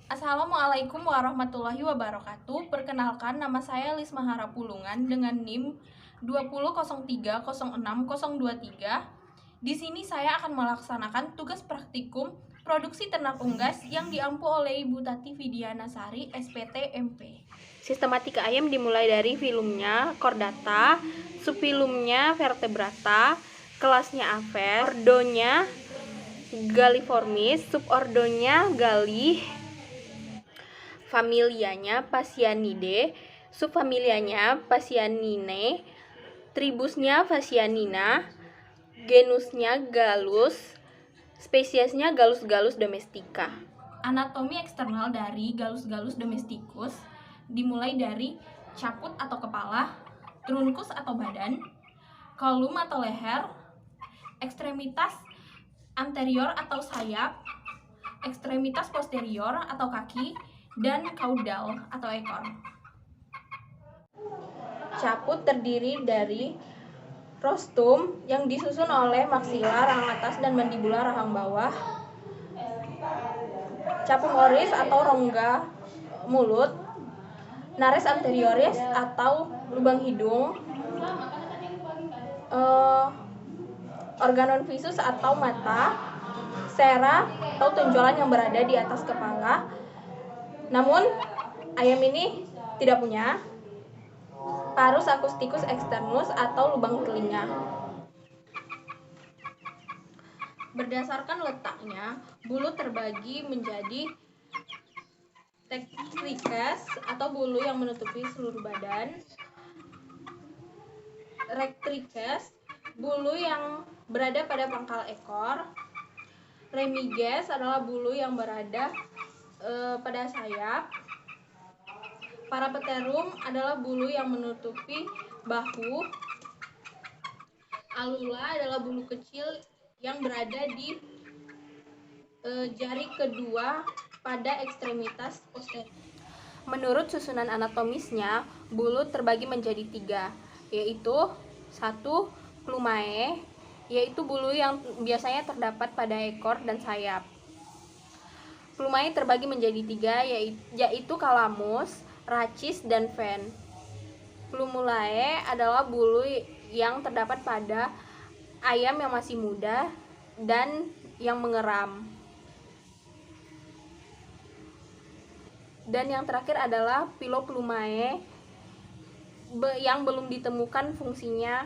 Assalamualaikum warahmatullahi wabarakatuh. Perkenalkan, nama saya Lisma Harapulungan dengan NIM 20030623. Di sini saya akan melaksanakan tugas praktikum produksi ternak unggas yang diampu oleh Ibu Tati Vidianasari, SPT MP. Sistematika ayam dimulai dari filumnya Chordata, subfilumnya Vertebrata, kelasnya Aves, ordonya Galliformis, subordonya Galli, familianya Phasianidae, subfamilianya Phasianinae, tribusnya Phasianina, genusnya Gallus, spesiesnya Gallus domestica. Anatomi eksternal dari Gallus domesticus dimulai dari caput atau kepala, trunkus atau badan, kolum atau leher, ekstremitas anterior atau sayap, ekstremitas posterior atau kaki, dan kaudal atau ekor. Caput terdiri dari rostrum yang disusun oleh maksilar rahang atas dan mandibula rahang bawah, capum oris atau rongga mulut, nares anterioris atau lubang hidung, organon visus atau mata, sclera atau tonjolan yang berada di atas kepala. Namun ayam ini tidak punya parus acusticus externus atau lubang telinga. Berdasarkan letaknya, bulu terbagi menjadi tectricus atau bulu yang menutupi seluruh badan, rectricus bulu yang berada pada pangkal ekor, remiges adalah bulu yang berada pada sayap, parapeterum adalah bulu yang menutupi bahu, alula adalah bulu kecil yang berada di jari kedua pada ekstremitas posterior. Menurut susunan anatomisnya, bulu terbagi menjadi 3, yaitu 1. Plumae, yaitu bulu yang biasanya terdapat pada ekor dan sayap. Plumae terbagi menjadi 3, yaitu calamus, rachis, dan ven. Plumulae adalah bulu yang terdapat pada ayam yang masih muda dan yang mengeram. Dan yang terakhir adalah Piloplumae yang belum ditemukan fungsinya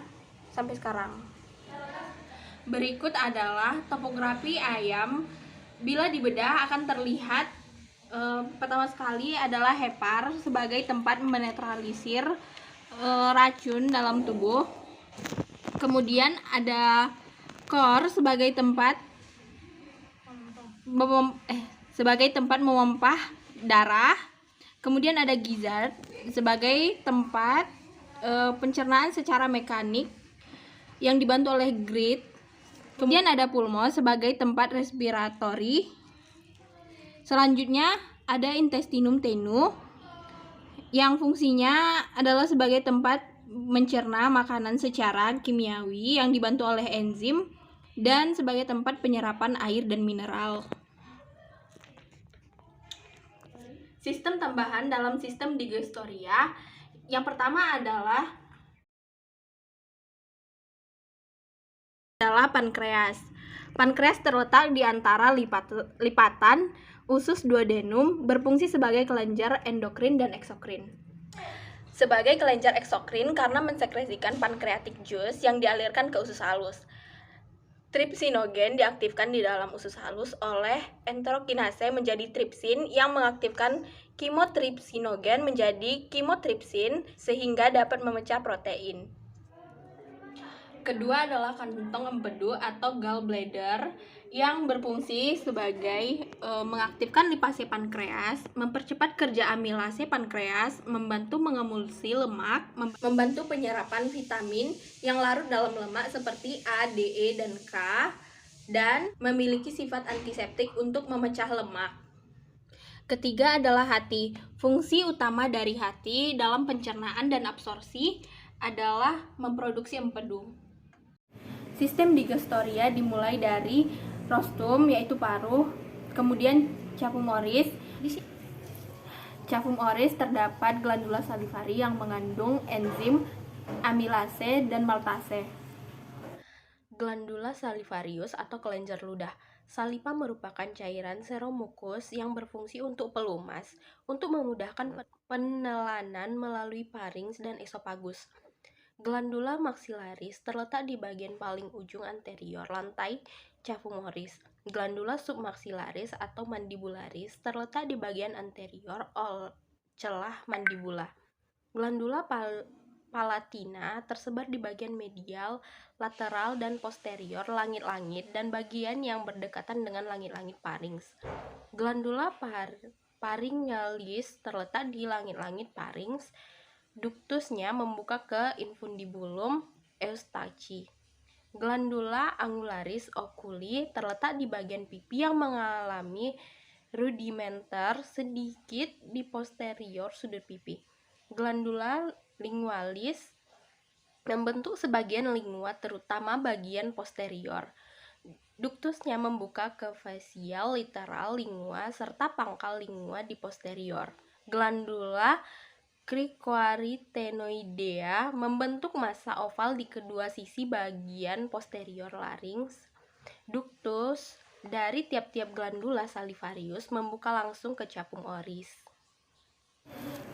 sampai sekarang. Berikut adalah topografi ayam. Bila dibedah akan terlihat pertama sekali adalah hepar sebagai tempat menetralisir racun dalam tubuh. Kemudian ada core sebagai tempat memompah darah. Kemudian ada gizzard sebagai tempat pencernaan secara mekanik yang dibantu oleh grid. Kemudian ada pulmo sebagai tempat respiratori. Selanjutnya ada intestinum tenue yang fungsinya adalah sebagai tempat mencerna makanan secara kimiawi yang dibantu oleh enzim dan sebagai tempat penyerapan air dan mineral. Sistem tambahan dalam sistem digestoria yang pertama adalah pankreas. Pankreas terletak di antara lipatan usus duodenum, berfungsi sebagai kelenjar endokrin dan eksokrin. Sebagai kelenjar eksokrin karena mensekresikan pancreatic juice yang dialirkan ke usus halus. Trypsinogen diaktifkan di dalam usus halus oleh enterokinase menjadi tripsin yang mengaktifkan kimotrypsinogen menjadi kimotrypsin sehingga dapat memecah protein. Kedua adalah kantong empedu atau gallbladder yang berfungsi sebagai mengaktifkan lipase pankreas, mempercepat kerja amilase pankreas, membantu mengemulsi lemak, membantu penyerapan vitamin yang larut dalam lemak seperti A, D, E, dan K, dan memiliki sifat antiseptik untuk memecah lemak. Ketiga adalah hati. Fungsi utama dari hati dalam pencernaan dan absorpsi adalah memproduksi empedu. Sistem digestoria dimulai dari rostrum yaitu paruh, kemudian capum oris, Cavum oris terdapat glandula salivari yang mengandung enzim amilase dan maltase. Glandula salivarius atau kelenjar ludah. Saliva merupakan cairan seromukus yang berfungsi untuk pelumas, untuk memudahkan penelanan melalui parings dan esofagus. Glandula maxillaris terletak di bagian paling ujung anterior lantai cavum oris. Glandula submaxillaris atau mandibularis terletak di bagian anterior celah mandibula. Glandula palatina tersebar di bagian medial, lateral, dan posterior langit-langit dan bagian yang berdekatan dengan langit-langit parings. Glandula pharyngalis terletak di langit-langit parings. Duktusnya membuka ke infundibulum eustachi. Glandula angularis oculi terletak di bagian pipi yang mengalami rudimenter sedikit di posterior sudut pipi. Glandula lingualis membentuk sebagian lingua terutama bagian posterior. Duktusnya membuka ke facial lateral lingua serta pangkal lingua di posterior. Glandula cricoarytenoidea membentuk massa oval di kedua sisi bagian posterior larynx. Duktus dari tiap-tiap glandula salivarius membuka langsung ke cavum oris.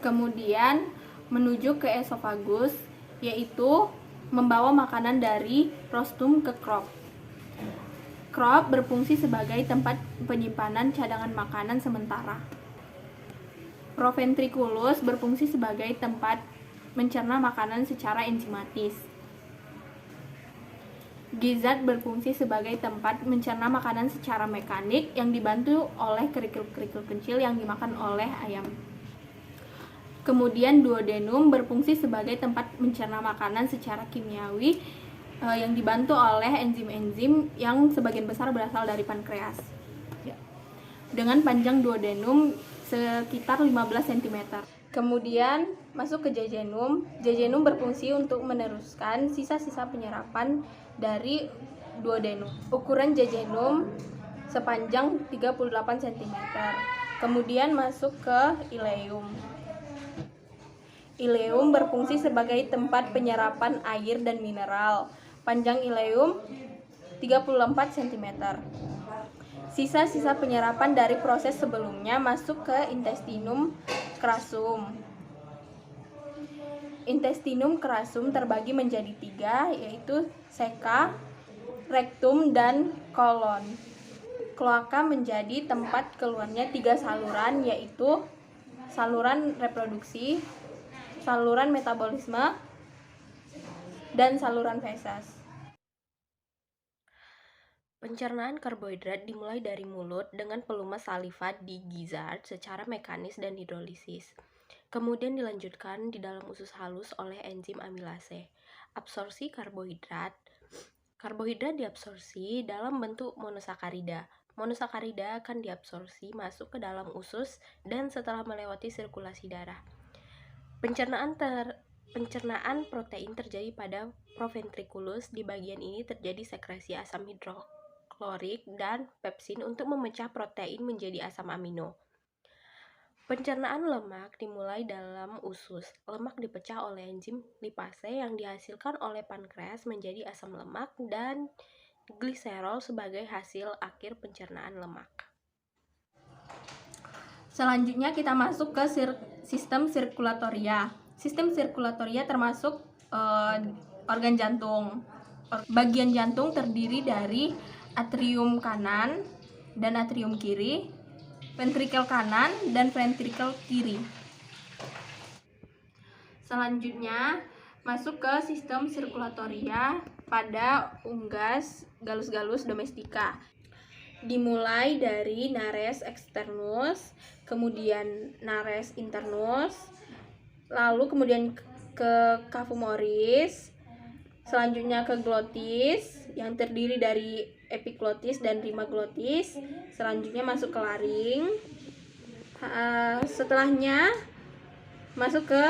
Kemudian menuju ke esofagus, yaitu membawa makanan dari rostrum ke crop. Crop berfungsi sebagai tempat penyimpanan cadangan makanan sementara. Proventriculus berfungsi sebagai tempat mencerna makanan secara enzimatis. Gizzard berfungsi sebagai tempat mencerna makanan secara mekanik yang dibantu oleh kerikil-kerikil kecil yang dimakan oleh ayam. Kemudian duodenum berfungsi sebagai tempat mencerna makanan secara kimiawi yang dibantu oleh enzim-enzim yang sebagian besar berasal dari pankreas. Dengan panjang duodenum sekitar 15 cm. Kemudian masuk ke jejunum. Jejunum berfungsi untuk meneruskan sisa-sisa penyerapan dari duodenum. Ukuran jejunum sepanjang 38 cm. Kemudian masuk ke ileum. Ileum berfungsi sebagai tempat penyerapan air dan mineral. Panjang ileum 34 cm. Sisa-sisa penyerapan dari proses sebelumnya masuk ke intestinum crassum. Intestinum crassum terbagi menjadi 3, yaitu ceca, rectum, dan kolon. Kloaka menjadi tempat keluarnya 3 saluran, yaitu saluran reproduksi, saluran metabolisme, dan saluran feses. Pencernaan karbohidrat dimulai dari mulut dengan pelumas saliva di gizzard secara mekanis dan hidrolisis. Kemudian dilanjutkan di dalam usus halus oleh enzim amilase. Absorpsi karbohidrat. Karbohidrat diabsorpsi dalam bentuk monosakarida. Monosakarida akan diabsorpsi masuk ke dalam usus dan setelah melewati sirkulasi darah. Pencernaan protein terjadi pada proventriculus. Di bagian ini terjadi sekresi asam hidroklorik dan pepsin untuk memecah protein menjadi asam amino. Pencernaan lemak dimulai dalam usus. Lemak dipecah oleh enzim lipase yang dihasilkan oleh pankreas menjadi asam lemak dan gliserol sebagai hasil akhir pencernaan lemak. Selanjutnya kita masuk ke sistem sirkulatoria. Sistem sirkulatoria termasuk organ jantung. Bagian jantung terdiri dari atrium kanan dan atrium kiri, ventrikel kanan dan ventrikel kiri. Selanjutnya masuk ke sistem sirkulatoria pada unggas Gallus-Gallus domestica. Dimulai dari nares externus, kemudian nares internus, lalu kemudian ke cavum oris, selanjutnya ke glotis yang terdiri dari epiglotis dan rimaglotis, selanjutnya masuk ke laring, setelahnya masuk ke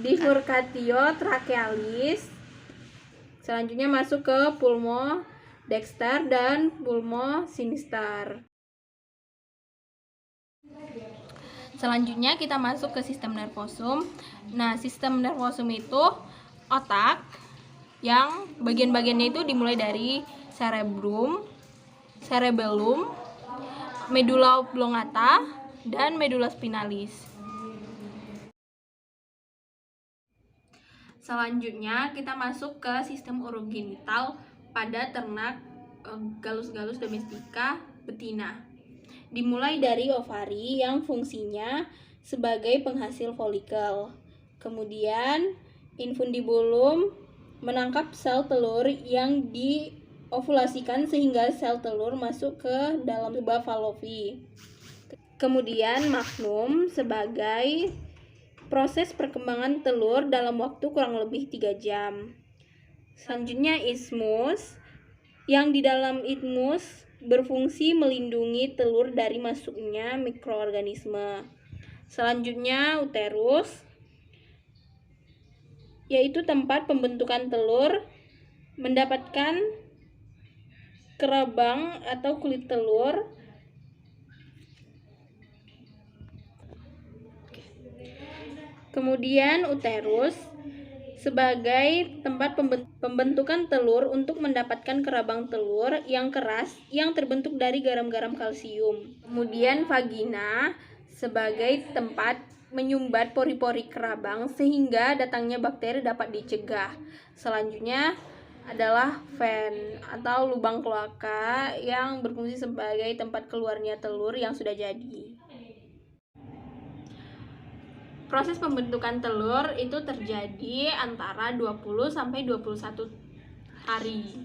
bifurcatio trachealis, selanjutnya masuk ke pulmo dexter dan pulmo sinister. Selanjutnya kita masuk ke sistem nervosum. Nah, sistem nervosum itu otak yang bagian-bagiannya itu dimulai dari cerebrum, cerebellum, medulla oblongata, dan medulla spinalis. Selanjutnya kita masuk ke sistem urogenital pada ternak Gallus domestica betina. Dimulai dari ovari yang fungsinya sebagai penghasil folikel. Kemudian infundibulum menangkap sel telur yang diovulasikan sehingga sel telur masuk ke dalam tuba Fallopi. Kemudian magnum sebagai proses perkembangan telur dalam waktu kurang lebih 3 jam. Selanjutnya isthmus, yang di dalam isthmus berfungsi melindungi telur dari masuknya mikroorganisme. Selanjutnya uterus, yaitu tempat pembentukan telur, mendapatkan kerabang atau kulit telur. Kemudian uterus sebagai tempat pembentukan telur untuk mendapatkan kerabang telur yang keras yang terbentuk dari garam-garam kalsium. Kemudian vagina sebagai tempat menyumbat pori-pori kerabang sehingga datangnya bakteri dapat dicegah. Selanjutnya adalah ven atau lubang kloaka yang berfungsi sebagai tempat keluarnya telur yang sudah jadi. Proses pembentukan telur itu terjadi antara 20 sampai 21 hari.